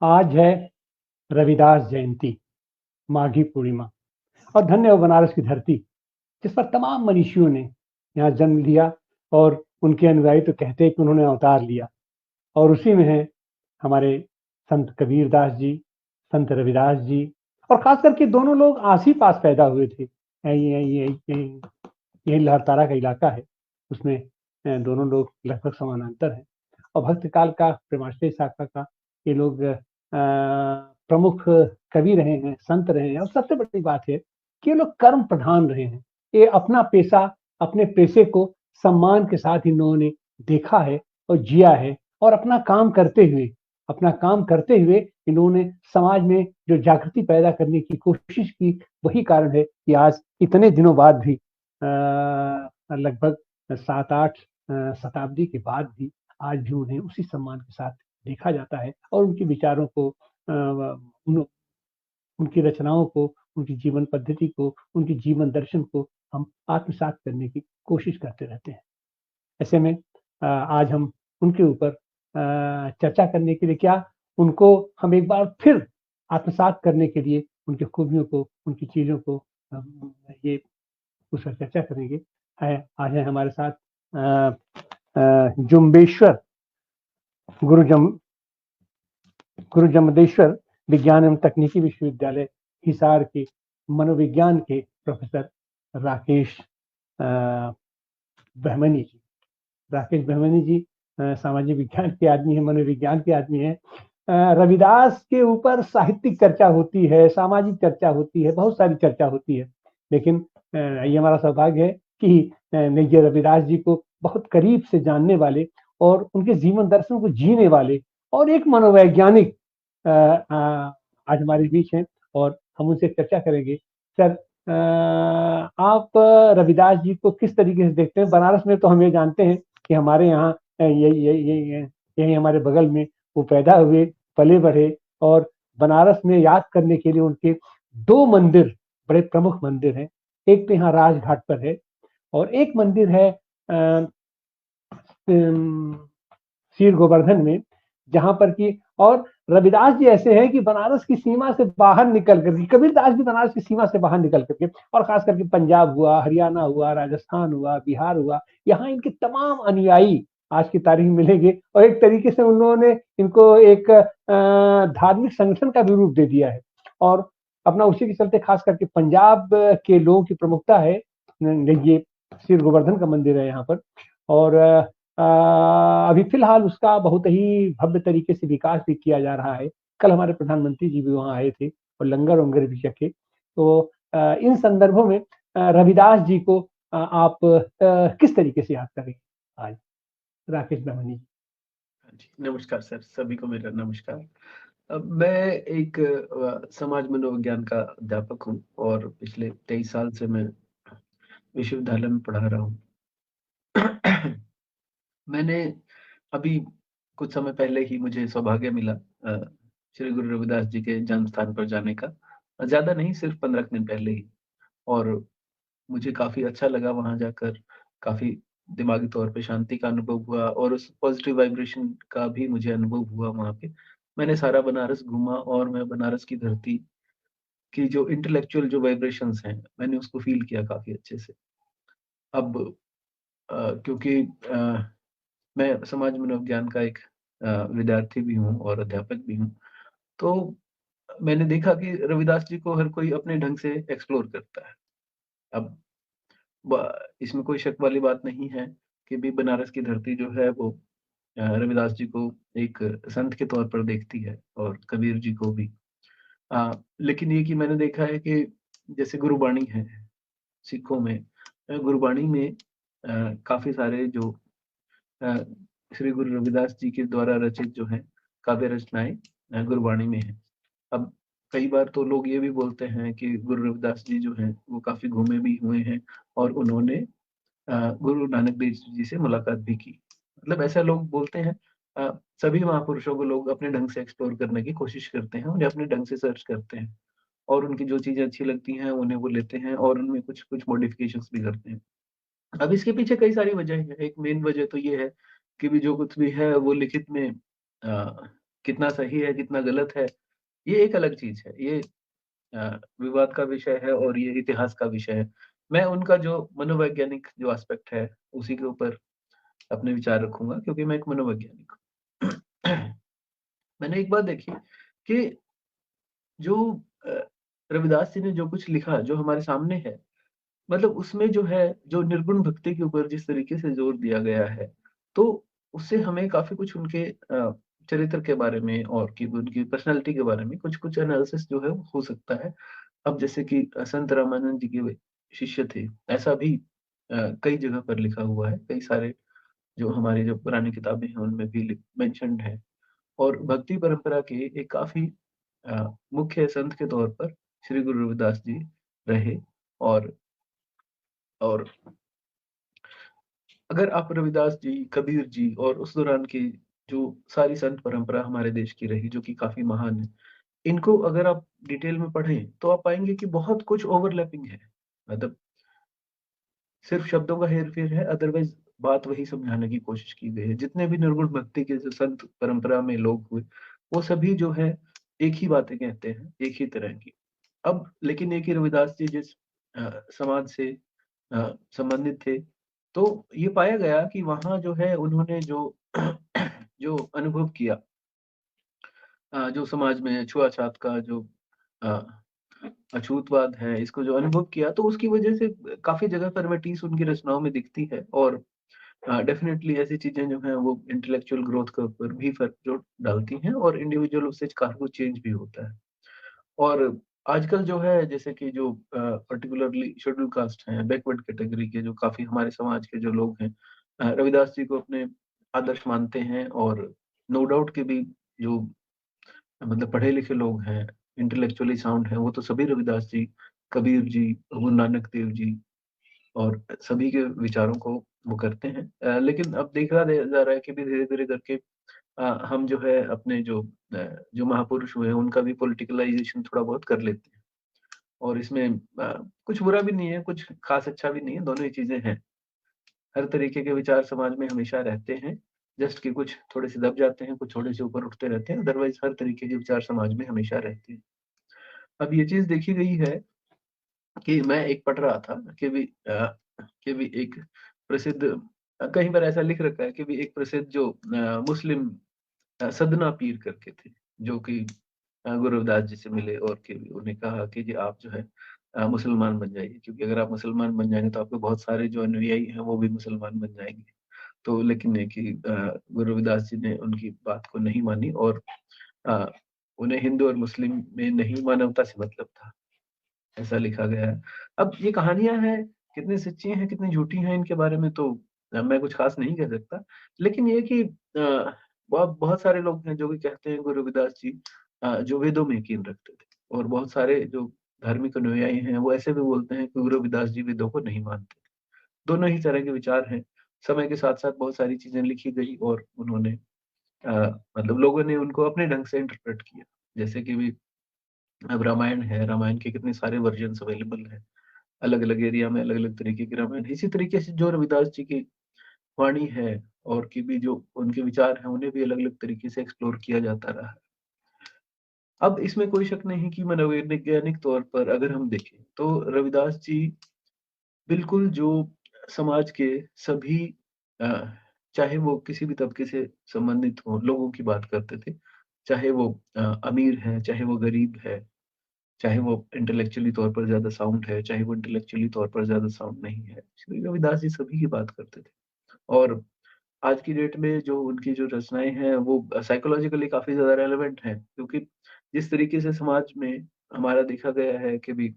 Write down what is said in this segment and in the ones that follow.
आज है रविदास जयंती, माघी पूर्णिमा और धन्य हो बनारस की धरती, जिस पर तमाम मनीषियों ने यहाँ जन्म लिया और उनके अनुयायी तो कहते हैं कि उन्होंने अवतार लिया। और उसी में है हमारे संत कबीरदास जी, संत रविदास जी और खास करके दोनों लोग आस ही पास पैदा हुए थे। यही लहरतारा का इलाका है, उसमें दोनों लोग लगभग समानांतर हैं। और भक्त काल का, प्रेमाश्रय शाखा का ये लोग प्रमुख कवि रहे हैं, संत रहे हैं और सबसे बड़ी बात है कि ये लोग कर्म प्रधान रहे हैं। ये अपना पेशा, अपने पेशे को सम्मान के साथ इन्होंने देखा है और जिया है और अपना काम करते हुए इन्होंने समाज में जो जागृति पैदा करने की कोशिश की, वही कारण है कि आज इतने दिनों बाद भी लगभग 7-8 शताब्दी के बाद भी आज भी उन्हें उसी सम्मान के साथ देखा जाता है और उनके विचारों को, उनकी रचनाओं को, उनकी जीवन पद्धति को, उनकी जीवन दर्शन को हम आत्मसात करने की कोशिश करते रहते हैं। ऐसे में आज हम उनके ऊपर चर्चा करने के लिए क्या, उनको हम एक बार फिर आत्मसात करने के लिए उनकी खूबियों को, उनकी चीज़ों को ये उस पर चर्चा करेंगे। आज है हमारे साथ जुम्बेश्वर गुरु जमदेश्वर विज्ञान एवं तकनीकी विश्वविद्यालय हिसार के मनोविज्ञान के प्रोफेसर राकेश बहमनी जी। राकेश बहमनी जी सामाजिक विज्ञान के आदमी है, मनोविज्ञान के आदमी है। रविदास के ऊपर साहित्यिक चर्चा होती है, सामाजिक चर्चा होती है, बहुत सारी चर्चा होती है, लेकिन ये हमारा सौभाग्य है कि नैय्यर रविदास जी को बहुत करीब से जानने वाले और उनके जीवन दर्शन को जीने वाले और एक मनोवैज्ञानिक आज हमारे बीच हैं और हम उनसे चर्चा करेंगे। सर, आप रविदास जी को किस तरीके से देखते हैं? बनारस में तो हम ये जानते हैं कि हमारे यहाँ यही हमारे बगल में वो पैदा हुए, पले बढ़े और बनारस में याद करने के लिए उनके 2 मंदिर, बड़े प्रमुख मंदिर हैं। एक तो यहाँ राजघाट पर है और एक मंदिर है शीर गोवर्धन में, जहां पर कि और रविदास जी ऐसे हैं कि बनारस की सीमा से बाहर निकल करके, कबीरदास भी बनारस की सीमा से बाहर निकल करके और खास करके पंजाब हुआ, हरियाणा हुआ, राजस्थान हुआ, बिहार हुआ, यहाँ इनके तमाम अनुयायी आज की तारीख में मिलेंगे और एक तरीके से उन्होंने इनको एक धार्मिक संगठन का भी रूप दे दिया है और अपना उसी के चलते खास करके पंजाब के लोगों की प्रमुखता है। ये श्री गोवर्धन का मंदिर है यहाँ पर और अभी फिलहाल उसका बहुत ही भव्य तरीके से विकास भी किया जा रहा है। कल हमारे प्रधानमंत्री जी भी वहाँ आए थे और लंगर वंगर भी चखे। तो इन संदर्भों में रविदास जी को आप किस तरीके से याद करेंगे आज? राकेश बहमनी जी। जी, नमस्कार सर, सभी को मेरा नमस्कार। मैं एक समाज मनोविज्ञान का अध्यापक हूँ और पिछले 23 साल से मैं विश्वविद्यालय में पढ़ा रहा हूँ। मैंने अभी कुछ समय पहले ही मुझे सौभाग्य मिला श्री गुरु रविदास जी के जन्म स्थान पर जाने का। ज़्यादा नहीं, सिर्फ 15 दिन पहले ही, और मुझे काफ़ी अच्छा लगा वहाँ जाकर। काफ़ी दिमागी तौर पे शांति का अनुभव हुआ और उस पॉज़िटिव वाइब्रेशन का भी मुझे अनुभव हुआ वहाँ पे। मैंने सारा बनारस घूमा और मैं बनारस की धरती की जो इंटेलेक्चुअल जो वाइब्रेशंस हैं, मैंने उसको फ़ील किया काफ़ी अच्छे से। अब क्योंकि मैं समाज मनोविज्ञान का एक विद्यार्थी भी हूँ और अध्यापक भी हूँ, तो मैंने देखा कि रविदास जी को हर कोई अपने ढंग से एक्सप्लोर करता है। अब इसमें कोई शक वाली बात नहीं है कि भी बनारस की धरती जो है वो रविदास जी को एक संत के तौर पर देखती है और कबीर जी को भी। लेकिन ये कि मैंने देखा है कि जैसे गुरुबाणी है सिखों में, गुरुबाणी में काफ़ी सारे जो अ, श्री गुरु रविदास जी के द्वारा रचित जो हैं काव्य रचनाएँ गुरुबाणी में हैं। अब कई बार तो लोग ये भी बोलते हैं कि गुरु रविदास जी जो हैं वो काफ़ी घूमे भी हुए हैं और उन्होंने गुरु नानक देव जी से मुलाकात भी की। मतलब ऐसा लोग बोलते हैं। सभी महापुरुषों को लोग अपने ढंग से एक्सप्लोर करने की कोशिश करते हैं, उन्हें अपने ढंग से सर्च करते हैं और उनकी जो चीज़ें अच्छी लगती हैं उन्हें वो लेते हैं और उनमें कुछ मॉडिफ़िकेशंस भी करते हैं। अब इसके पीछे कई सारी वजह हैं। एक मेन वजह तो ये है कि भी जो कुछ भी है वो लिखित में कितना सही है, कितना गलत है, ये एक अलग चीज़ है। ये विवाद का विषय है और ये इतिहास का विषय है। मैं उनका जो मनोवैज्ञानिक जो एस्पेक्ट है, उसी के ऊपर अपने विचार रखूँगा क्योंकि मैं एक मनोवैज्ञानिक हूँ। मैंने एक बात देखी कि जो अ, रविदास जी ने जो कुछ लिखा, जो हमारे सामने है, मतलब उसमें जो है, जो निर्गुण भक्ति के ऊपर जिस तरीके से जोर दिया गया है, तो उससे हमें काफ़ी कुछ उनके चरित्र के बारे में और कि उनकी पर्सनैलिटी के बारे में कुछ-कुछ एनालिसिस जो है वो हो सकता है। अब जैसे कि संत रामानंद जी के वे शिष्य थे, ऐसा भी कई जगह पर लिखा हुआ है। कई सारे जो हमारी जो पुरानी किताबें हैं उनमें भी मेंशन्ड है और भक्ति परंपरा के एक काफ़ी मुख्य संत के तौर पर श्री गुरु रविदास जी रहे और और अगर आप रविदास जी, कबीर जी और उस दौरान की जो सारी संत परंपरा हमारे देश की रही, जो कि काफ़ी महान है, इनको अगर आप डिटेल में पढ़ें, तो आप पाएँगे कि बहुत कुछ ओवरलैपिंग है। मतलब सिर्फ़ शब्दों का हेर-फेर है, अदरवाइज़ बात वही समझाने की कोशिश की गई है। जितने भी निर्गुण भक्ति के जो संत परंपरा में लोग हुए, वो सभी जो है एक ही बातें कहते हैं, एक ही तरह की। अब लेकिन एक ही रविदास जी जिस समाज से संबंधित थे, तो ये पाया गया कि वहाँ जो है उन्होंने जो जो अनुभव किया जो समाज में छुआ-छात का जो अ, अछूतवाद है, इसको जो अनुभव किया तो उसकी वजह से काफ़ी जगह फर्मेटीज़ उनकी रचनाओं में दिखती है और डेफ़िनेटली ऐसी चीज़ें जो हैं वो इंटेलेक्चुअल ग्रोथ के ऊपर भी फ़र्क जो डालती हैं और इंडिविजुअल उससे काफ़ी कुछ चेंज भी होता है। और आजकल जो है जैसे कि जो पार्टिकुलरली शेड्यूल कास्ट हैं, बैकवर्ड कैटेगरी के जो काफ़ी हमारे समाज के जो लोग हैं रविदास जी को अपने आदर्श मानते हैं और नो डाउट कि भी जो मतलब पढ़े-लिखे लोग हैं, इंटेलेक्चुअली साउंड हैं, वो तो सभी रविदास जी, कबीर जी, गुरु नानक देव जी और सभी के विचारों को वो करते हैं। लेकिन अब देखा दे जा रहा है कि भी धीरे-धीरे करके हम जो है अपने जो महापुरुष हुए हैं, उनका भी पॉलिटिकलाइज़ेशन थोड़ा बहुत कर लेते हैं और इसमें कुछ बुरा भी नहीं है, कुछ ख़ास अच्छा भी नहीं है, दोनों ही चीज़ें हैं। हर तरीके के विचार समाज में हमेशा रहते हैं, जस्ट कि कुछ थोड़े-से दब जाते हैं, कुछ थोड़े-से ऊपर उठते रहते हैं, अदरवाइज़ हर तरीके के विचार समाज में हमेशा रहते हैं। अब ये चीज़ देखी गई है कि मैं एक पढ़ रहा था कि भी एक प्रसिद्ध कहीं पर ऐसा लिख रखा है कि भी एक प्रसिद्ध जो मुस्लिम सदना पीर करके थे, जो कि गुरु रविदास जी से मिले और कि उन्हें कहा कि जी आप जो है मुसलमान बन जाइए क्योंकि अगर आप मुसलमान बन जाएँगे तो आपके बहुत सारे जो अनुयायी हैं वो भी मुसलमान बन जाएँगे। तो लेकिन है कि गुरु रविदास जी ने उनकी बात को नहीं मानी और अ, उन्हें हिंदू और मुस्लिम में नहीं मानवता से मतलब था। ऐसा लिखा गया है। अब ये कहानियाँ हैं, कितनी सच्ची हैं, कितनी झूठी हैं इनके बारे में तो मैं कुछ ख़ास नहीं कह सकता। लेकिन ये है कि बहुत बहुत सारे लोग हैं जो कि कहते हैं गुरु रविदास जी जो वेदों में यकीन रखते थे और बहुत सारे जो धार्मिक अनुयायी हैं, वो ऐसे भी बोलते हैं कि गुरु रविदास जी वेदों को नहीं मानते थे। दोनों ही तरह के विचार हैं। समय के साथ-साथ बहुत सारी चीज़ें लिखी गई और उन्होंने अ, मतलब लोगों ने उनको अपने ढंग से इंटरप्रेट किया। जैसे कि भी अब रामायण है, रामायण के कितने सारे वर्जन्स अवेलेबल हैं। अलग-अलग एरिया में अलग-अलग तरीके की रामायण है। इसी तरीके से जो रविदास जी की वाणी है और की भी जो उनके विचार हैं, उन्हें भी अलग-अलग तरीके से एक्सप्लोर किया जाता रहा है। अब इसमें कोई शक नहीं कि मनोवैज्ञानिक तौर पर अगर हम देखें, तो रविदास जी बिल्कुल जो समाज के सभी अ, चाहे वो किसी भी तबके से संबंधित हों, लोगों की बात करते थे। चाहे वो अमीर है, चाहे वो गरीब है, चाहे वो इंटेलेक्चुअली तौर पर ज़्यादा साउंड है, चाहे वो इंटेलेक्चुअली तौर पर ज़्यादा साउंड नहीं है। श्री रविदास जी सभी की बात करते थे और आज की डेट में जो उनकी जो रचनाएँ हैं वो साइकोलॉजिकली काफ़ी ज़्यादा रेलेवेंट हैं क्योंकि जिस तरीके से समाज में हमारा देखा गया है कि भी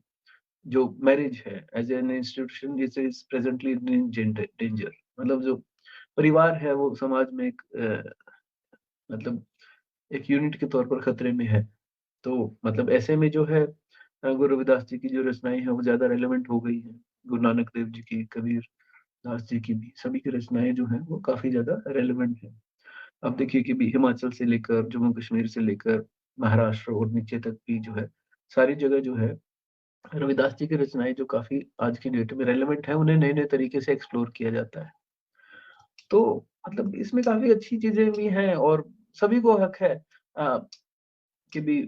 जो मैरिज है as an institution this is presently in danger मतलब जो परिवार है वो समाज में एक मतलब एक यूनिट के तौर पर खतरे में है। तो मतलब ऐसे में जो है गुरु रविदास जी की जो रचनाएँ हैं वो ज़्यादा रेलेवेंट हो गई हैं। गुरु नानक देव जी की, कबीर दास जी की भी, सभी की रचनाएँ जो हैं वो काफ़ी ज़्यादा रेलेवेंट हैं। अब देखिए कि भी हिमाचल से लेकर जम्मू-कश्मीर से लेकर महाराष्ट्र और नीचे तक भी जो है, सारी जगह जो है रविदास जी की रचनाएँ जो काफ़ी आज की डेट में रेलेवेंट हैं, उन्हें नए-नए तरीके से एक्सप्लोर किया जाता है। तो मतलब इसमें काफ़ी अच्छी चीज़ें भी हैं और सभी को हक है। अ, कि भी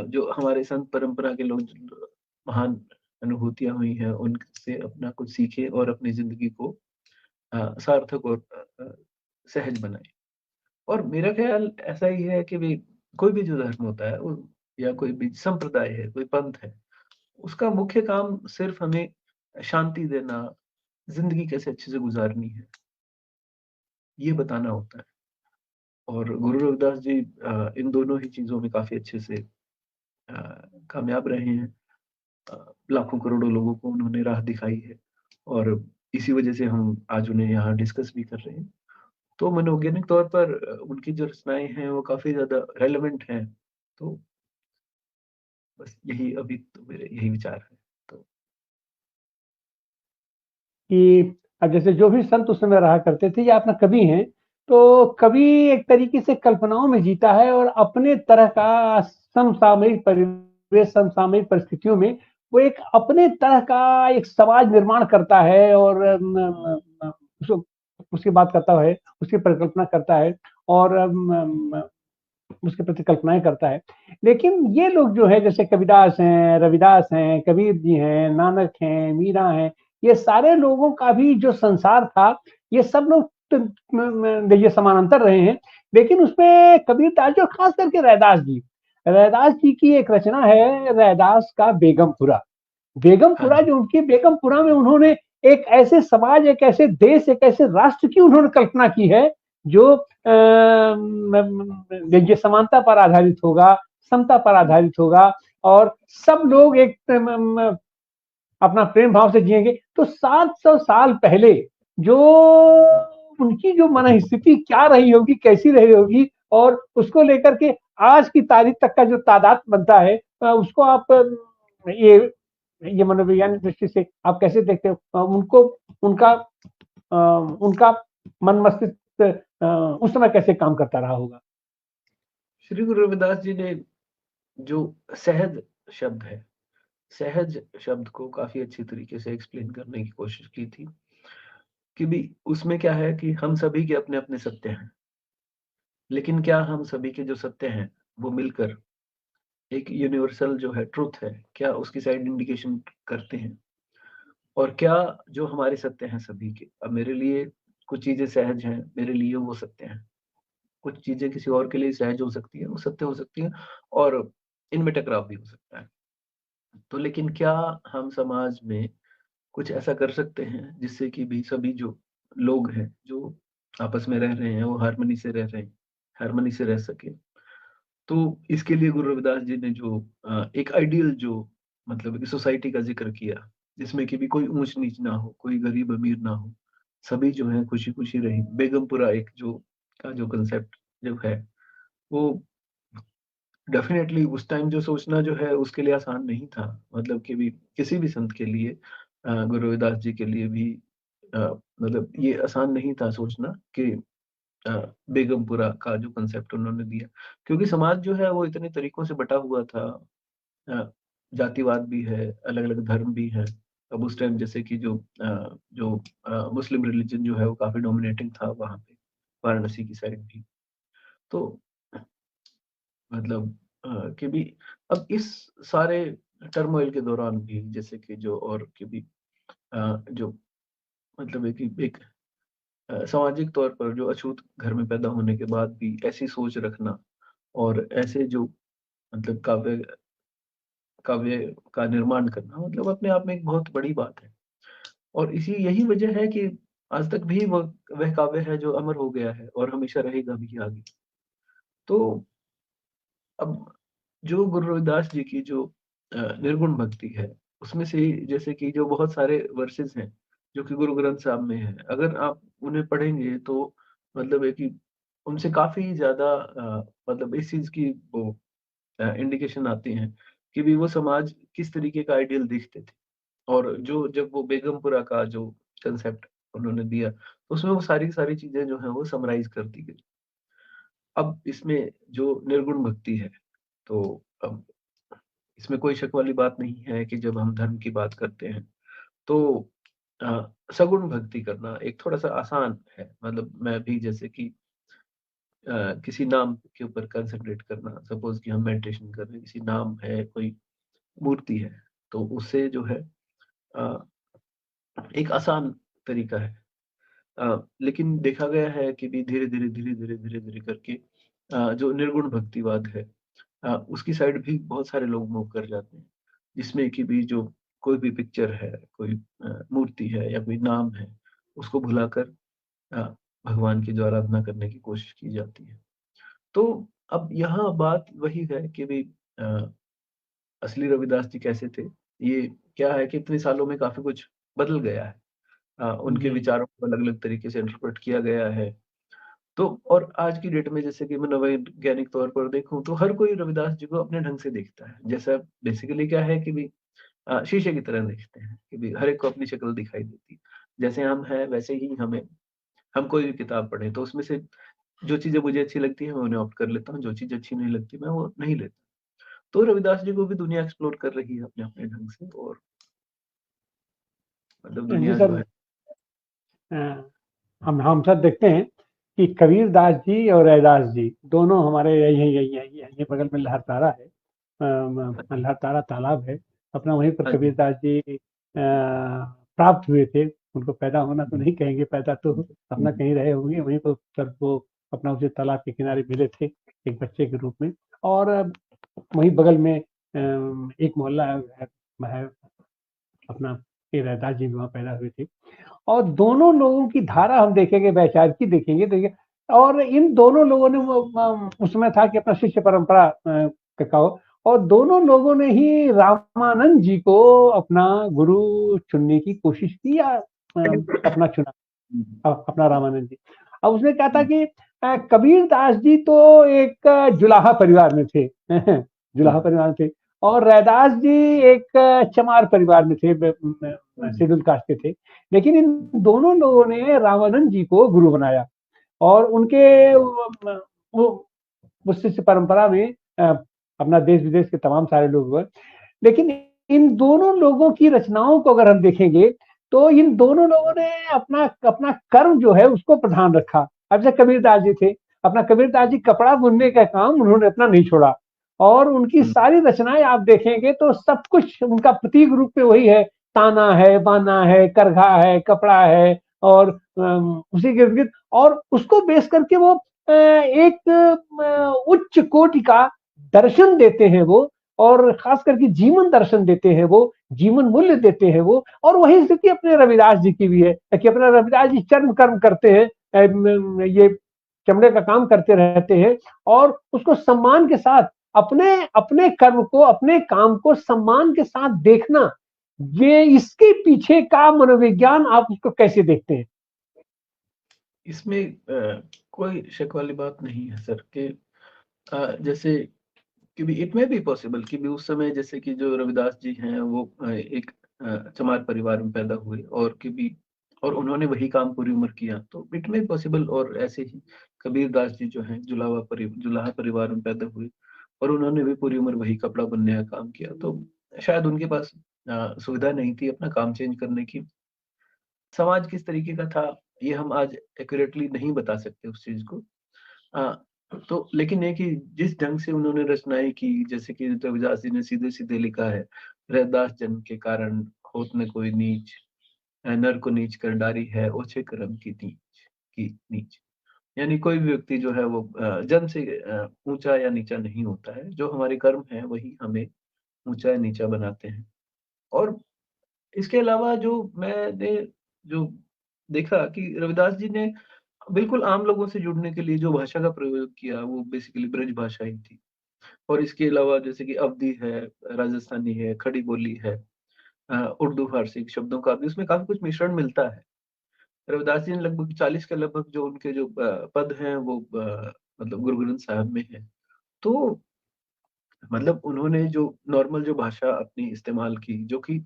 जो हमारे संत परंपरा के लोग जो महान अनुभूतियाँ हुई हैं, उनसे अपना कुछ सीखें और अपनी ज़िंदगी को सार्थक और सहज बनाएँ। और मेरा ख़्याल ऐसा ही है कि भई कोई भी जो धर्म होता है वो या कोई भी संप्रदाय है, कोई पंथ है, उसका मुख्य काम सिर्फ़ हमें शांति देना, ज़िंदगी कैसे अच्छे से गुज़ारनी है, ये बताना होता है। और गुरु रविदास जी इन दोनों ही चीज़ों में काफ़ी अच्छे से अ, कामयाब रहे हैं। लाखों करोड़ों लोगों को उन्होंने राह दिखाई है और इसी वजह से हम आज उन्हें यहाँ डिस्कस भी कर रहे हैं। तो मनोवैज्ञानिक तौर पर उनकी जो रचनाएँ हैं वो काफ़ी ज़्यादा रेलेवेंट हैं। तो बस यही अभी तो मेरे यही विचार हैं। तो कि अब जैसे जो भी संत उस समय रहा करते थे या अपना कवि हैं, तो कवि एक तरीके से कल्पनाओं में जीता है और अपने तरह का समसामयिक परिवेश, समसामयिक परिस्थितियों में वो एक अपने तरह का एक समाज निर्माण करता है और उसको उसकी बात करता है, उसकी परिकल्पना करता है और उसके प्रति कल्पनाएँ करता है। लेकिन ये लोग जो है जैसे कबीरदास हैं, रविदास हैं, कबीर जी हैं, नानक हैं, मीरा हैं, ये सारे लोगों का भी जो संसार था, ये सब लोग त देखिए समानांतर रहे हैं। लेकिन उसमें कबीरदास जी और खास करके रैदास जी की एक रचना है रैदास का बेगमपुरा। हाँ बेगमपुरा जी। जो उनकी बेगमपुरा में उन्होंने एक ऐसे समाज, एक ऐसे देश, एक ऐसे राष्ट्र की उन्होंने कल्पना की है जो देखिए समानता पर आधारित होगा, समता पर आधारित होगा और सब लोग एक अपना प्रेम भाव से जिएंगे। तो 700 साल पहले जो उनकी जो मनःस्थिति क्या रही होगी, कैसी रही होगी और उसको लेकर के आज की तारीख तक का जो तादाद बनता है उसको आप ये ये मनोवैज्ञानिक दृष्टि से आप कैसे देखते हो? उनको उनका उनका मन मस्तिष्क उस समय कैसे काम करता रहा होगा? श्री गुरु रविदास जी ने जो सहज शब्द है, सहज शब्द को काफ़ी अच्छी तरीके से एक्सप्लेन करने की कोशिश की थी कि भी उसमें क्या है कि हम सभी के अपने-अपने सत्य हैं। लेकिन क्या हम सभी के जो सत्य हैं, वो मिलकर एक यूनिवर्सल जो है ट्रुथ है, क्या उसकी साइड इंडिकेशन करते हैं? और क्या जो हमारे सत्य हैं सभी के, अब मेरे लिए कुछ चीज़ें सहज हैं, मेरे लिए वो सत्य हैं। कुछ चीज़ें किसी और के लिए सहज हो सकती हैं, वो सत्य हो सकती हैं और इनमें टकराव भी हो सकता है। तो लेकिन क्या हम समाज में कुछ ऐसा कर सकते हैं, जिससे कि भी सभी जो लोग हैं, जो आपस में रह रहे हैं, वो हार्मनी से रह रहे हैं, हार्मनी से रह सकें? तो इसके लिए गुरु रविदास जी ने जो एक आइडियल जो मतलब कि सोसाइटी का ज़िक्र किया, जिसमें कि भी कोई ऊँच-नीच ना हो, कोई गरीब-अमीर ना हो, सभी जो हैं खुशी-खुशी रहें। बेगमपुरा एक जो का जो कांसेप्ट जो है, वो डेफ़िनेटली उस टाइम जो सोचना जो है उसके लिए आसान नहीं था। मतलब कि भी किसी भी संत के लिए गुरु रविदास जी के लिए भी अ, मतलब ये आसान नहीं था सोचना कि बेगमपुरा का जो कांसेप्ट उन्होंने दिया। क्योंकि समाज जो है वो इतने तरीकों से बँटा हुआ था। अ, जातिवाद भी है, अलग-अलग धर्म भी है। अब उस टाइम जैसे कि मुस्लिम रिलिजन जो है वो काफ़ी डोमिनेटिंग था वहाँ पे, वाराणसी की साइड भी। तो मतलब कि भी अब इस सारे टर्मोइल के दौरान भी जैसे कि जो और कि भी जो मतलब है कि एक सामाजिक तौर पर जो अछूत घर में पैदा होने के बाद भी ऐसी सोच रखना और ऐसे जो मतलब काव्य का निर्माण करना मतलब अपने आप में एक बहुत बड़ी बात है। और इसी यही वजह है कि आज तक भी वह काव्य है जो अमर हो गया है और हमेशा रहेगा भी आगे। तो अब जो गुरु रविदास जी की जो निर्गुण भक्ति है, उसमें से जैसे कि जो बहुत सारे वर्सेस हैं, जो कि गुरु ग्रंथ साहब में हैं। अगर आप उन्हें पढ़ेंगे तो मतलब है कि उनसे काफ़ी ज़्यादा मतलब इस चीज़ की वो इंडिकेशन आती हैं कि भी वो समाज किस तरीके का आइडियल देखते थे। और जो जब वो बेगमपुरा का जो कांसेप्ट उन्होंने दिया, तो उसमें वो सारी की सारी चीज़ें जो हैं वो समराइज़ कर दी गई। अब इसमें जो निर्गुण भक्ति है, तो अब इसमें कोई शक वाली बात नहीं है कि जब हम धर्म की बात करते हैं, तो सगुण भक्ति करना एक थोड़ा-सा आसान है। मतलब मैं भी जैसे कि किसी नाम के ऊपर कंसंट्रेट करना। सपोज कि हम मेडिटेशन कर रहे हैं, किसी नाम है, कोई मूर्ति है, तो उससे जो है अ, एक आसान तरीका है। लेकिन देखा गया है कि भी धीरे-धीरे करके जो निर्गुण भक्तिवाद है, उसकी साइड भी बहुत सारे लोग मूव कर जाते हैं। जिसमें कि भी जो कोई भी पिक्चर है, कोई मूर्ति है या कोई नाम है, उसको भुलाकर अ, भगवान की जो आराधना करने की कोशिश की जाती है। तो अब यहाँ बात वही है कि भई अ, असली रविदास जी कैसे थे? ये क्या है कि इतने सालों में काफ़ी कुछ बदल गया है। उनके जी। विचारों को अलग-अलग तरीके से इंटरप्रेट किया गया है। तो और आज की डेट में जैसे कि मैं मनोवैज्ञानिक तौर पर देखूँ तो हर कोई रविदास जी को अपने ढंग से देखता है। जैसा बेसिकली क्या है कि भई शीशे की तरह देखते हैं कि भई हर एक को अपनी शक्ल दिखाई देती है। जैसे हम हैं वैसे ही हम कोई भी किताब पढ़ें तो उसमें से जो चीज़ें मुझे अच्छी लगती हैं मैं उन्हें ऑप्ट कर लेता हूँ, जो चीज़ अच्छी नहीं लगती मैं वो नहीं लेता। तो रविदास जी को भी दुनिया एक्सप्लोर कर रही है अपने-अपने ढंग से और मतलब जी दुनिया जो सर, है। अ, हम सब देखते हैं कि कबीर दास जी और रैदास जी दोनों हमारे यही यही यही यही बगल में लहरतारा है, लहरतारा तालाब है अपना, वहीं पर हाँ जी। कबीर दास जी प्राप्त हुए थे। उनको पैदा होना तो नहीं कहेंगे, पैदा तो हुँ, अपना कहीं रहे होंगे, वहीं पर सर वो अपना उसे तालाब के किनारे मिले थे एक बच्चे के रूप में। और वहीं बगल में एक मोहल्ला है अपना, के रैदास जी भी वहाँ पैदा हुए थे। और दोनों लोगों की धारा हम देखेंगे, वैचारिकी देखेंगे, देखिए। और इन दोनों लोगों ने वो उसमें था कि अपना शिष्य परंपरा का कहो, और दोनों लोगों ने ही रामानंद जी को अपना गुरु चुनने की कोशिश की, या अपना चुना हुँ, अपना रामानंद जी। अब उसमें क्या था हुँ, कि कबीर दास जी तो एक जुलाहा परिवार में थे जुलाहा हुँ, परिवार में थे। और रैदास जी एक चमार परिवार में थे, हुँ, शेड्यूल कास्ट के थे। लेकिन इन दोनों लोगों ने रामानंद जी को गुरु बनाया, और उनके वो उस शिष्य परंपरा में अपना देश विदेश के तमाम सारे लोग हुए। लेकिन इन दोनों लोगों की रचनाओं को अगर हम देखेंगे, तो इन दोनों लोगों ने अपना अपना कर्म जो है उसको प्रधान रखा। अब जैसे कबीरदास जी थे, अपना कबीरदास जी कपड़ा बुनने का काम उन्होंने अपना नहीं छोड़ा, और उनकी हुँ, सारी रचनाएं आप देखेंगे तो सब कुछ उनका प्रतीक रूप में वही है। ताना है, बाना है, करघा है, कपड़ा है, और उसी के इर्द गिर्द, और उसको बेस करके वो एक उच्च कोटि का दर्शन देते हैं वो, और खास करके जीवन दर्शन देते हैं वो, जीवन मूल्य देते हैं वो। और वही स्थिति अपने रविदास जी की भी है कि अपना रविदास जी चर्म कर्म करते हैं, ये चमड़े का काम करते रहते हैं, और उसको सम्मान के साथ अपने अपने कर्म को, अपने काम को सम्मान के साथ देखना, ये इसके पीछे का मनोविज्ञान आप उसको कैसे देखते हैं? इसमें कोई शक वाली बात नहीं है सर कि जैसे कि भी इट मे बी पॉसिबल कि भी उस समय जैसे कि जो रविदास जी हैं वो एक चमार परिवार में पैदा हुए और कि भी और उन्होंने वही काम पूरी उम्र किया तो इट मे पॉसिबल। और ऐसे ही कबीर दास जी जो हैं जुलाहा परिवार में पैदा हुए और उन्होंने भी पूरी उम्र वही कपड़ा बुनने का काम किया। तो शायद उनके पास सुविधा नहीं थी अपना काम चेंज करने की। समाज किस तरीके का था ये हम आज एक्यूरेटली नहीं बता सकते उस चीज़ को। अ, तो लेकिन ये कि जिस ढंग से उन्होंने रचनाएँ की जैसे कि रविदास जी ने सीधे-सीधे लिखा है, रैदास जन्म के कारण होत न कोई नीच, नर को नीच कर डारी है ओछे कर्म की नीच। यानी कोई भी व्यक्ति जो है वो जन्म से ऊँचा या नीचा नहीं होता है, जो हमारे कर्म हैं वही हमें ऊँचा या नीचा बनाते हैं। और इसके अलावा जो मैंने जो देखा कि रविदास जी ने बिल्कुल आम लोगों से जुड़ने के लिए जो भाषा का प्रयोग किया वो बेसिकली ब्रज भाषा ही थी। और इसके अलावा जैसे कि अवधी है, राजस्थानी है, खड़ी बोली है, उर्दू फारसी शब्दों का भी उसमें काफ़ी कुछ मिश्रण मिलता है। रविदास जी ने लगभग 40 के लगभग जो उनके जो पद हैं वो मतलब गुरु ग्रंथ साहिब में है। तो मतलब उन्होंने जो नॉर्मल जो भाषा अपनी इस्तेमाल की जो कि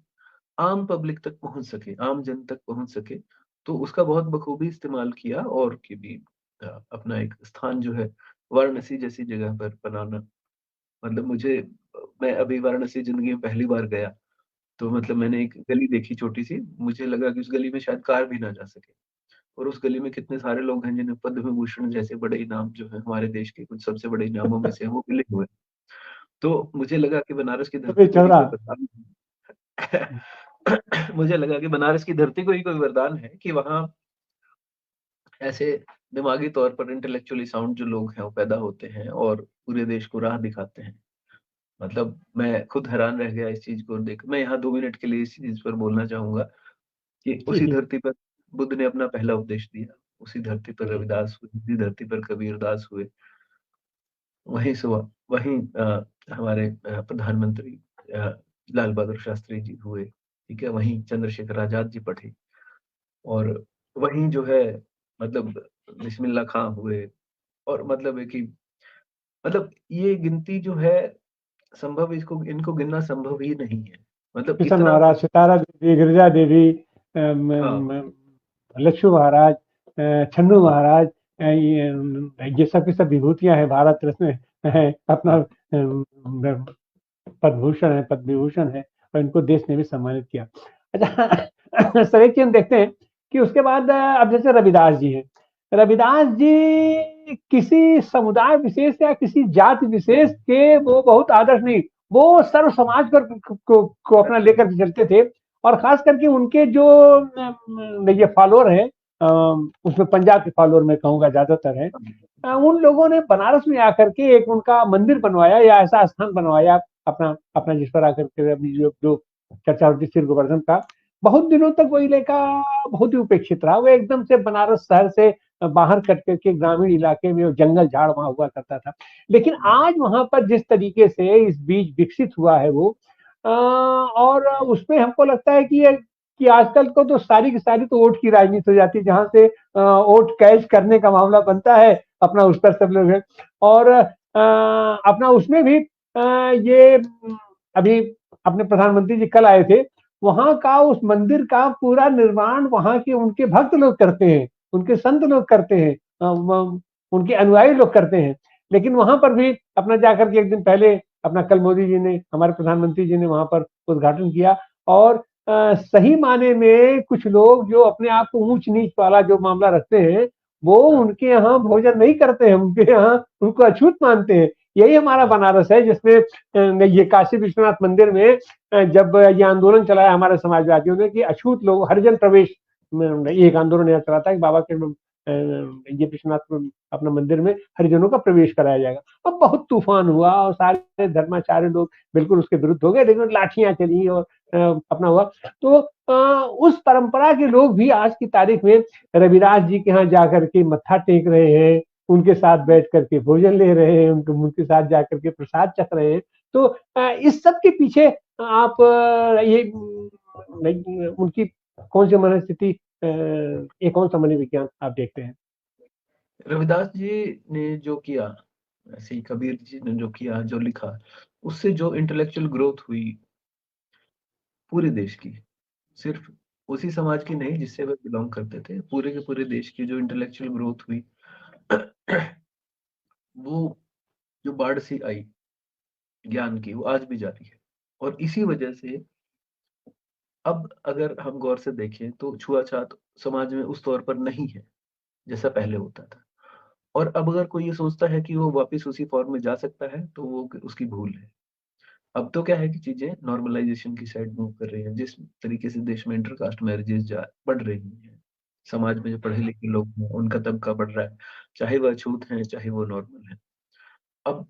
आम पब्लिक तक पहुँच सके, आम जन तक पहुँच सके, तो उसका बहुत बखूबी इस्तेमाल किया और कि भी अपना एक स्थान जो है वाराणसी जैसी जगह पर बनाना। मतलब मैं अभी वाराणसी ज़िंदगी में पहली बार गया, तो मतलब मैंने एक गली देखी छोटी-सी, मुझे लगा कि उस गली में शायद कार भी ना जा सके। और उस गली में कितने सारे लोग हैं जिन्हें पद्म विभूषण जैसे बड़े इनाम जो है हमारे देश के कुछ सबसे बड़े इनामों में से हैं, वो मिले हुए हैं। तो मुझे लगा कि बनारस की कभी धरती को ही चौरा। कोई वरदान मुझे लगा कि बनारस की धरती को ही कोई वरदान है कि वहाँ ऐसे दिमागी तौर पर इंटेलेक्चुअली साउंड जो लोग हैं वो पैदा होते हैं और पूरे देश को राह दिखाते हैं। मतलब मैं खुद हैरान रह गया इस चीज़ को देख, मैं यहाँ 2 मिनट के लिए इस चीज़ पर बोलना चाहूँगा कि जी उसी जी। धरती पर बुद्ध ने अपना पहला उपदेश दिया, उसी धरती पर जी रविदास हुए, उसी धरती पर कबीरदास हुए, वहीं से वहीं हमारे प्रधानमंत्री अ, लाल बहादुर शास्त्री जी हुए, ठीक है? वहीं चंद्रशेखर आज़ाद जी पढ़े और वहीं जो है मतलब बिस्मिल्लाह खां हुए और मतलब है कि मतलब ये गिनती जो है संभव इसको इनको गिनना संभव ही नहीं है। मतलब किशन इतना महाराज, सितारा देवी, गिरिजा देवी, हाँ, लक्ष्मी महाराज, छन्नू महाराज, ये सब की सब विभूतियां हैं, भारत रत्न है, अपना हाँ, पद्म भूषण है, पद्म विभूषण है, और इनको देश ने भी सम्मानित किया। अच्छा सर एक चीज हम देखते हैं कि उसके बाद अब जैसे रविदास जी हैं, रविदास जी किसी समुदाय विशेष या किसी जाति विशेष के वो बहुत आदर्श नहीं, वो सर्व समाज पर को अपना लेकर के चलते थे। और खास करके उनके जो ये फॉलोअर हैं, उसमें पंजाब के फॉलोअर मैं कहूँगा ज्यादातर है, उन लोगों ने बनारस में आकर के एक उनका मंदिर बनवाया या ऐसा स्थान बनवाया अपना अपना जिस पर आकर के अपनी जो जो चर्चा होती श्री गोवर्धन का। बहुत दिनों तक वो इलाका बहुत ही उपेक्षित रहा, वो एकदम से बनारस शहर से बाहर कट करके ग्रामीण इलाके में जंगल झाड़ वहां हुआ करता था। लेकिन आज वहां पर जिस तरीके से इस बीज विकसित हुआ है वो और उसमें हमको लगता है कि आजकल को तो सारी की सारी तो वोट की राजनीति हो जाती है, जहां से वोट कैश करने का मामला बनता है, अपना उस पर सब लोग हैं। और अपना उसमें भी ये अभी अपने प्रधानमंत्री जी कल आए थे, वहां का उस मंदिर का पूरा निर्माण वहां के उनके भक्त लोग करते हैं, उनके संत लोग करते हैं, उनके अनुयायी लोग करते हैं। लेकिन वहां पर भी अपना जाकर के एक दिन पहले अपना कल मोदी जी ने, हमारे प्रधानमंत्री जी ने वहां पर उद्घाटन किया। और सही माने में कुछ लोग जो अपने आप को ऊंच नीच वाला जो मामला रखते हैं, वो हाँ, उनके यहाँ भोजन नहीं करते हैं, उनके यहाँ उनको अछूत मानते हैं। यही हमारा हाँ, बनारस है, जिसमें ये काशी विश्वनाथ मंदिर में जब ये आंदोलन चलाया हमारे समाजवादियों ने कि अछूत लोग हरिजन प्रवेश ये एक आंदोलन यहाँ चला था कि बाबा के ये विश्वनाथ अपना मंदिर में हरिजनों का प्रवेश कराया जाएगा। अब बहुत तूफान हुआ और सारे धर्माचार्य लोग बिल्कुल उसके विरुद्ध हो गए, लेकिन लाठियां चली और अपना हुआ। तो उस परंपरा के लोग भी आज की तारीख में रविदास जी के यहाँ जाकर के मत्था टेक रहे हैं, उनके साथ बैठ करके भोजन ले रहे हैं, उनके साथ जाकर के प्रसाद चख रहे हैं। तो इस सब के पीछे आप ये उनकी कौन सी मनस्थिति, ये कौन सा मनोविज्ञान आप देखते हैं? रविदास जी ने जो किया, ऐसे ही कबीर जी ने जो किया, जो लिखा, उससे जो इंटेलेक्चुअल ग्रोथ हुई पूरे देश की, सिर्फ उसी समाज की नहीं जिससे वे बिलॉन्ग करते थे, पूरे के पूरे देश की जो इंटेलेक्चुअल ग्रोथ हुई वो जो बाढ़ सी आई ज्ञान की, वो आज भी जारी है। और इसी वजह से अब अगर हम गौर से देखें तो छुआछात समाज में उस तौर पर नहीं है, जैसा पहले होता था। और अब अगर कोई ये सोचता है कि वो वापस उसी फॉर्म में जा सकता है, तो वो उसकी भूल है। अब तो क्या है कि चीज़ें नॉर्मलाइज़ेशन की साइड मूव कर रही हैं। जिस तरीके से देश में इंटरकास्ट मैरिजेज़ जा बढ़ रही हैं, समाज में जो पढ़े-लिखे लोग हैं, उनका तबका बढ़ रहा है, चाहे वो अछूत हैं, चाहे वो नॉर्मल हैं। अब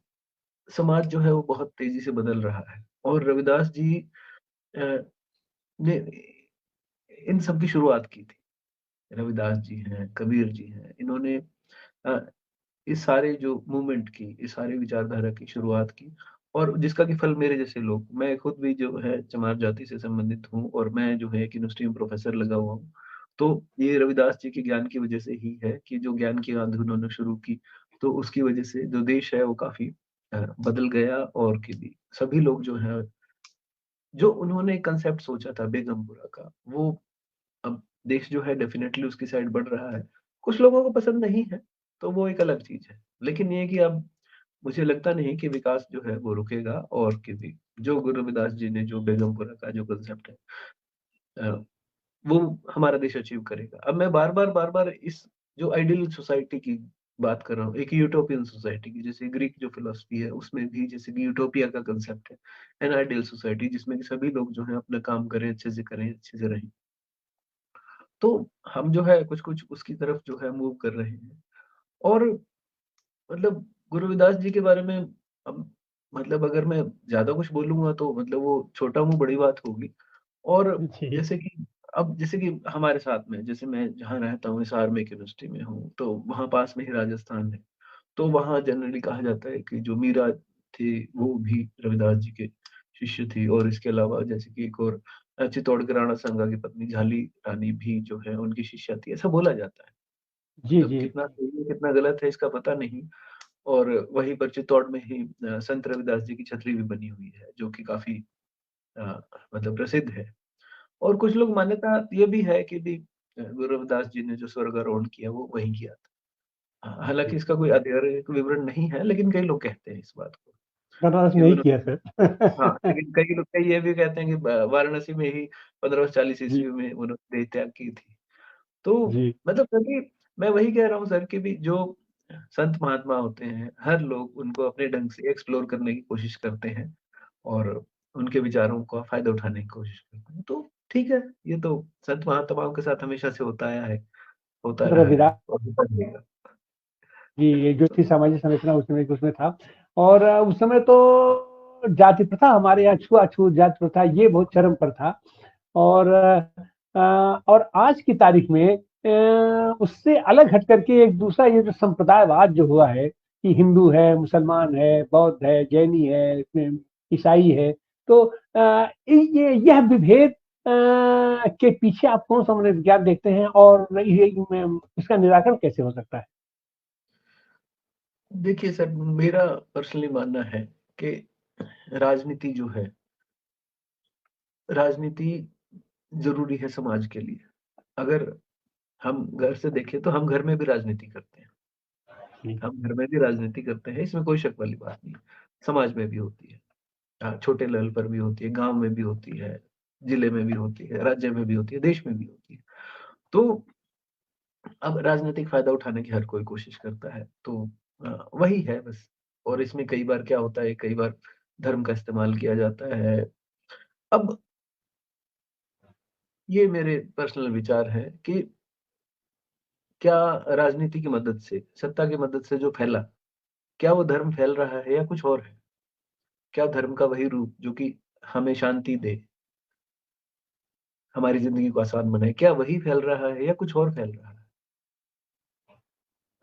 समाज जो है वो बहुत तेज़ी से बदल रहा है और रविदास जी अ, ने इन सब की शुरुआत की थी। रविदास जी हैं, कबीर जी हैं, इन्होंने अ, इस सारे जो मूवमेंट की, इस सारे विचारधारा की शुरुआत की और जिसका कि फल मेरे जैसे लोग, मैं खुद भी जो है चमार जाति से संबंधित हूँ और मैं जो है एक यूनिवर्सिटी में प्रोफ़ेसर लगा हुआ हूँ। तो ये रविदास जी के ज्ञान की वज़ह से ही है कि जो ज्ञान की आंधी उन्होंने शुरू की, तो उसकी वज़ह से जो देश है वो काफ़ी बदल गया और कि भी सभी लोग जो हैं, जो उन्होंने कंसेप्ट सोचा था बेगमपुरा का, वो अब देश जो है डेफ़िनेटली उसकी साइड बढ़ रहा है। कुछ लोगों को पसंद नहीं है, तो वो एक अलग चीज़ है। लेकिन ये है कि अब मुझे लगता नहीं कि विकास जो है वो रुकेगा और कि भी जो गुरु रविदास जी ने जो बेगमपुरा का जो कांसेप्ट है वो हमारा देश अचीव करेगा। अब मैं बार-बार इस जो आइडियल सोसाइटी की बात कर रहा हूँ, एक यूटोपियन सोसाइटी की, जैसे ग्रीक जो फिलॉसफी है उसमें भी जैसे कि यूटोपिया का कांसेप्ट है, एन आइडियल सोसाइटी जिसमें कि सभी लोग जो है अपना काम करें, अच्छे से करें, अच्छे से रहें। तो हम जो है कुछ-कुछ उसकी तरफ जो है मूव कर रहे हैं। और मतलब गुरु रविदास जी के बारे में अब मतलब अगर मैं ज़्यादा कुछ बोलूँगा तो मतलब वो छोटा मुँह बड़ी बात होगी। और जी, जैसे कि अब जैसे कि हमारे साथ में जैसे मैं जहाँ रहता हूँ हिसार में एक यूनिवर्सिटी में हूँ, तो वहाँ पास में ही राजस्थान है। तो वहाँ जनरली कहा जाता है कि जो मीरा थी वो भी रविदास जी के शिष्य थी, और इसके अलावा जैसे कि एक और चित्तौड़ के राणा संगा की पत्नी झाली रानी भी जो है उनकी शिष्या थी, ऐसा बोला जाता है। जी, मतलब जी, कितना सही है कितना गलत है इसका पता नहीं। और वहीं पर चित्तौड़ में ही संत रविदास जी की छतरी भी बनी हुई है, जो कि काफ़ी अ, मतलब प्रसिद्ध है। और कुछ लोग मान्यता ये भी है कि भी गुरु रविदास जी ने जो स्वर्गारोहण किया वो वहीं किया था। हालाँकि जी। इसका कोई आधिकारिक विवरण नहीं है, लेकिन कई लोग कहते हैं इस बात को बनारस कि में ही किया उन्होंने। हाँ, सर। लेकिन कई लोग कई ये भी कहते हैं कि वाराणसी में ही 1540 जी, ईस्वी में उन्होंने देह त्याग की थी। तो जी, मतलब सभी मैं वही कह रहा हूँ सर कि भी जो संत महात्मा होते हैं, हर लोग उनको अपने ढंग से एक्सप्लोर करने की कोशिश करते हैं और उनके विचारों का फ़ायदा उठाने की कोशिश करते हैं। तो ठीक है, ये तो संत महात्माओं के साथ हमेशा से होता आया है, होता रहा है रविदास और होता रहेगा। जी, ये जो तो थी सामाजिक संरचना उस समय उसमें था। और उस समय तो जाति प्रथा हमारे यहाँ छुआछूत जाति प्रथा ये बहुत चरम पर था। और और आज की तारीख में उससे अलग हट करके एक दूसरा ये जो संप्रदायवाद जो हुआ है कि हिंदू है, मुसलमान है, बौद्ध है, जैनी है, इसमें ईसाई है। तो ये यह विभेद के पीछे आप कौन सा मनोविज्ञान देखते हैं, और ये इसका निराकरण कैसे हो सकता है? देखिए सर, मेरा पर्सनली मानना है कि राजनीति जो है, राजनीति ज़रूरी है समाज के लिए। अगर हम घर से देखें तो हम घर में भी राजनीति करते हैं। जी, हम घर में भी राजनीति करते हैं, इसमें कोई शक वाली बात नहीं है। समाज में भी होती है। छोटे लेवल पर भी होती है, गाँव में भी होती है, जिले में भी होती है, राज्य में भी होती है, देश में भी होती है। तो अब राजनीतिक फ़ायदा उठाने की हर कोई कोशिश करता है, तो वही है बस। और इसमें कई बार क्या होता है, कई बार धर्म का इस्तेमाल किया जाता है। अब ये मेरे पर्सनल विचार हैं कि क्या राजनीति की मदद से, सत्ता की मदद से जो फैला, क्या वो धर्म फैल रहा है या कुछ और है? क्या धर्म का वही रूप जो कि हमें शांति दे, हमारी ज़िंदगी को आसान बनाए, क्या वही फैल रहा है या कुछ और फैल रहा है?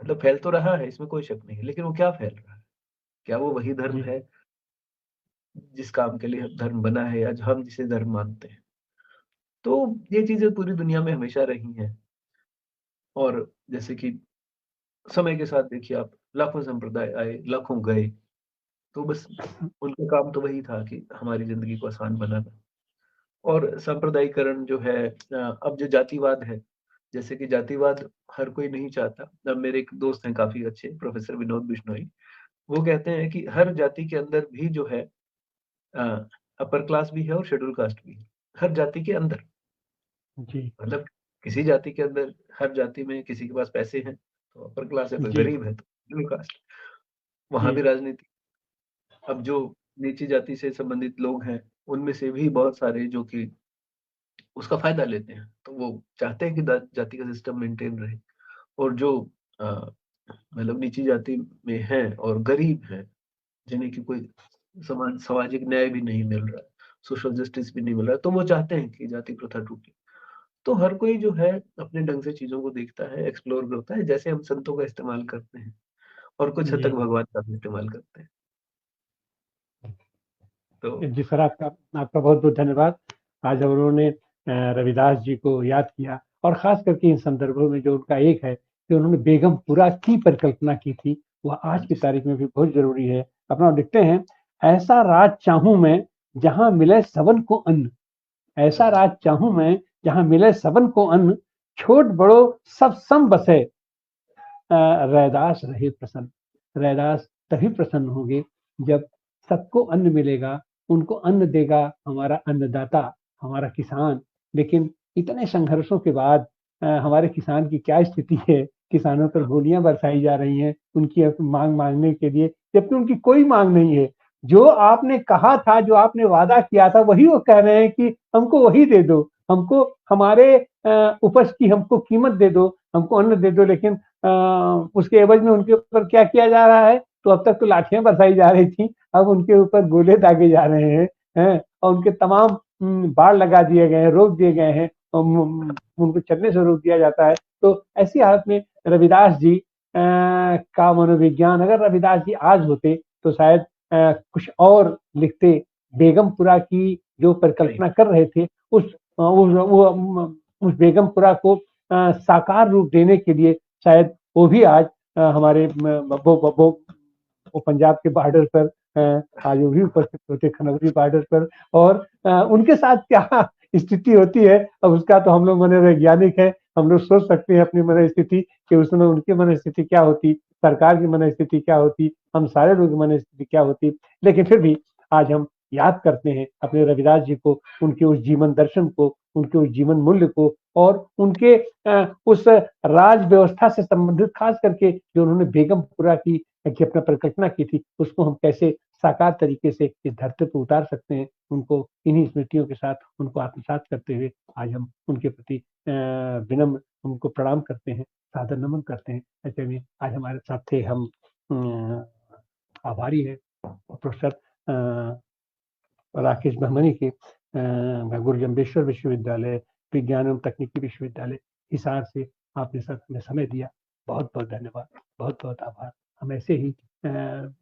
मतलब फैल तो रहा है, इसमें कोई शक नहीं है, लेकिन वो क्या फैल रहा है? क्या वो वही धर्म जी, है जिस काम के लिए धर्म बना है या जो हम जिसे धर्म मानते हैं? तो ये चीज़ें पूरी दुनिया में हमेशा रही हैं। और जैसे कि समय के साथ देखिए आप, लाखों संप्रदाय आए, लाखों गए, तो बस उनका काम तो वही था कि हमारी ज़िंदगी को आसान बनाना। और सांप्रदायिकरण जो है, अब जो जातिवाद है, जैसे कि जातिवाद हर कोई नहीं चाहता। अब मेरे एक दोस्त हैं काफ़ी अच्छे, प्रोफ़ेसर विनोद बिश्नोई, वो कहते हैं कि हर जाति के अंदर भी जो है अ, अपर क्लास भी है और शेड्यूल कास्ट भी है। हर जाति के अंदर, जी, मतलब किसी जाति के अंदर, हर जाति में किसी के पास पैसे हैं, तो अपर क्लास है, कोई जी, गरीब है तो शेड्यूल कास्ट। वहाँ भी जी, राजनीति। अब जो नीची जाति से संबंधित लोग हैं, उनमें से भी बहुत सारे जो कि उसका फ़ायदा लेते हैं। तो वो चाहते हैं कि द जाति का सिस्टम मेंटेन रहे। और जो अ, मतलब नीची जाति में हैं और गरीब हैं, जिन्हें कि कोई सामाजिक न्याय भी नहीं मिल रहा है, सोशल जस्टिस भी नहीं मिल रहा है, तो वो चाहते हैं कि जाति प्रथा टूटे। तो हर कोई जो है अपने ढंग से चीज़ों को देखता है, एक्सप्लोर करता है, जैसे हम संतों का इस्तेमाल करते हैं और कुछ हद तक जी। भगवान का भी इस्तेमाल करते हैं। तो जी सर, आपका आपका बहुत-बहुत धन्यवाद। आज हम लोगों ने रविदास जी को याद किया, और ख़ास करके इन संदर्भों में जो उनका एक है कि उन्होंने बेगमपुरा की परिकल्पना की थी, वह हाँ आज की जी, तारीख में भी बहुत ज़रूरी है। अपना लिखते हैं, ऐसा राज चाहूँ मैं जहाँ मिले सबन को अन्न, हाँ ऐसा जी, राज चाहूँ मैं जहाँ मिले सबन को अन्न, छोट बड़ो सब सम बसे, रैदास रहे प्रसन्न। रैदास तभी प्रसन्न होंगे जब सबको अन्न मिलेगा, उनको अन्न देगा हमारा अन्नदाता, हमारा किसान। लेकिन इतने संघर्षों के बाद हमारे किसान की क्या स्थिति है, किसानों पर गोलियाँ बरसाई जा रही हैं, उनकी माँग माँगने के लिए, जबकि उनकी कोई माँग नहीं है। जो आपने कहा था, जो आपने वादा किया था, वही वो कह रहे हैं कि हमको वही दे दो, हमको हमारे उपज की हमको कीमत दे दो, हमको अन्न दे दो, लेकिन उसके एवज़ में उनके ऊपर क्या किया जा रहा है? तो अब तक तो लाठियाँ बरसाई जा रही थी, अब उनके ऊपर गोले दागे जा रहे हैं? और उनके तमाम बाड़ लगा दिए गए हैं, रोक दिए गए हैं, उनको चलने से रोक दिया जाता है। तो ऐसी हालत में रविदास जी का मनोविज्ञान, अगर रविदास जी आज होते तो शायद कुछ और लिखते। बेगमपुरा की जो परिकल्पना कर रहे थे, उस बेगमपुरा को साकार रूप देने के लिए शायद वो भी आज हमारे वो पंजाब के बॉर्डर पर आज वो भी उपस्थित होते, खनौरी बॉर्डर पर। और उनके साथ क्या स्थिति होती है, अब उसका तो हम लोग मनोवैज्ञानिक हैं, हम लोग सोच सकते हैं अपनी मनोस्थिति कि उस समय उनकी मनोस्थिति क्या होती, सरकार की मनोस्थिति क्या होती, हम सारे लोगों की मनोस्थिति क्या होती। लेकिन फिर भी आज हम याद करते हैं अपने रविदास जी को, उनके उस जीवन दर्शन को, उनके उस जीवन मूल्य को, और उनके उस राज व्यवस्था से संबंधित खास करके जो उन्होंने बेगमपुरा की अपना परिकल्पना की थी, उसको हम कैसे साकार तरीके से इस धरती पर उतार सकते हैं। उनको इन्हीं स्मृतियों के साथ उनको आत्मसात करते हुए आज हम उनके प्रति विनम्र उनको प्रणाम करते हैं, सादर नमन करते हैं। ऐसे में आज हमारे साथ थे हम आभारी हैं प्रोफेसर राकेश ब्रह्मणी के गुरु जम्बेश्वर विश्वविद्यालय, विज्ञान एवं तकनीकी विश्वविद्यालय हिसार से आपने सर हमें समय दिया। बहुत-बहुत धन्यवाद, बहुत-बहुत आभार। हम ऐसे ही